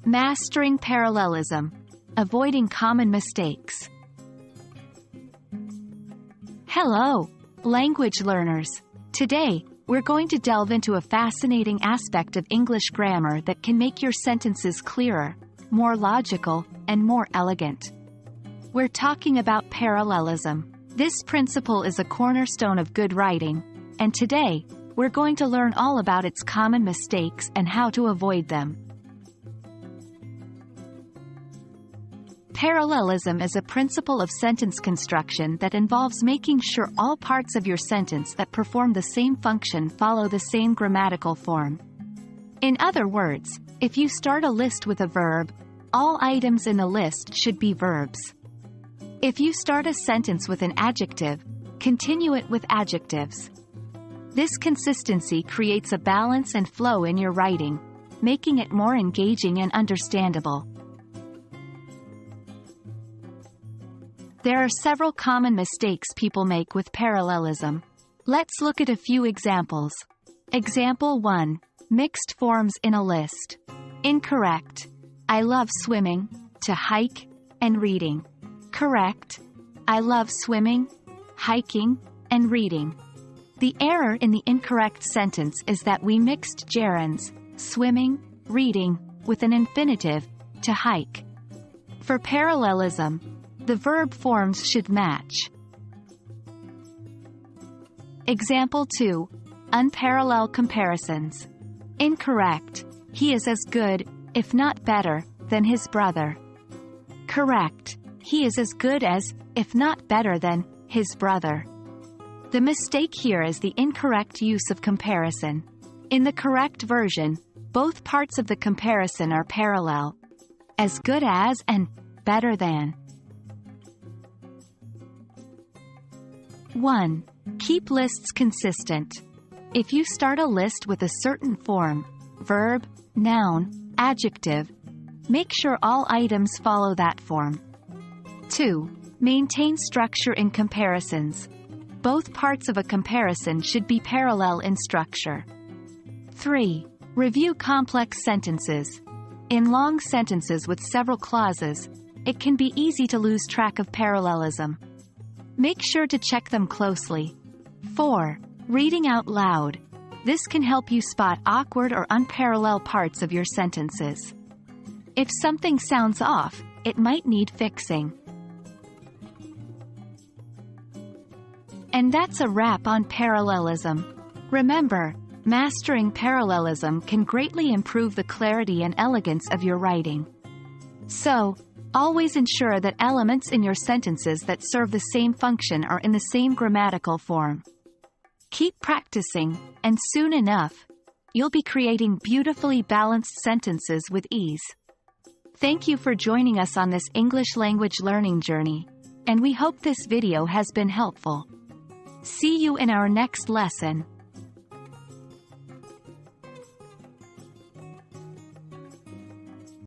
Mastering parallelism. Avoiding common mistakes. Hello, language learners. Today, we're going to delve into a fascinating aspect of English grammar that can make your sentences clearer, more logical, and more elegant. We're talking about parallelism. This principle is a cornerstone of good writing, and today, we're going to learn all about its common mistakes and how to avoid them. Parallelism is a principle of sentence construction that involves making sure all parts of your sentence that perform the same function follow the same grammatical form. In other words, if you start a list with a verb, all items in the list should be verbs. If you start a sentence with an adjective, continue it with adjectives. This consistency creates a balance and flow in your writing, making it more engaging and understandable. There are several common mistakes people make with parallelism. Let's look at a few examples. Example 1. Mixed forms in a list. Incorrect. I love swimming, to hike, and reading. Correct. I love swimming, hiking, and reading. The error in the incorrect sentence is that we mixed gerunds, swimming, reading, with an infinitive, to hike. For parallelism, the verb forms should match. Example 2. Unparalleled comparisons. Incorrect. He is as good, if not better, than his brother. Correct. He is as good as, if not better than, his brother. The mistake here is the incorrect use of comparison. In the correct version, both parts of the comparison are parallel. As good as and better than. 1. Keep lists consistent. If you start a list with a certain form, verb, noun, adjective, make sure all items follow that form. 2. Maintain structure in comparisons. Both parts of a comparison should be parallel in structure. 3. Review complex sentences. In long sentences with several clauses, it can be easy to lose track of parallelism. Make sure to check them closely. 4. Reading out loud. This can help you spot awkward or unparalleled parts of your sentences. If something sounds off, it might need fixing. And that's a wrap on parallelism. Remember, mastering parallelism can greatly improve the clarity and elegance of your writing. So, always ensure that elements in your sentences that serve the same function are in the same grammatical form. Keep practicing, and soon enough, you'll be creating beautifully balanced sentences with ease. Thank you for joining us on this English language learning journey, and we hope this video has been helpful. See you in our next lesson.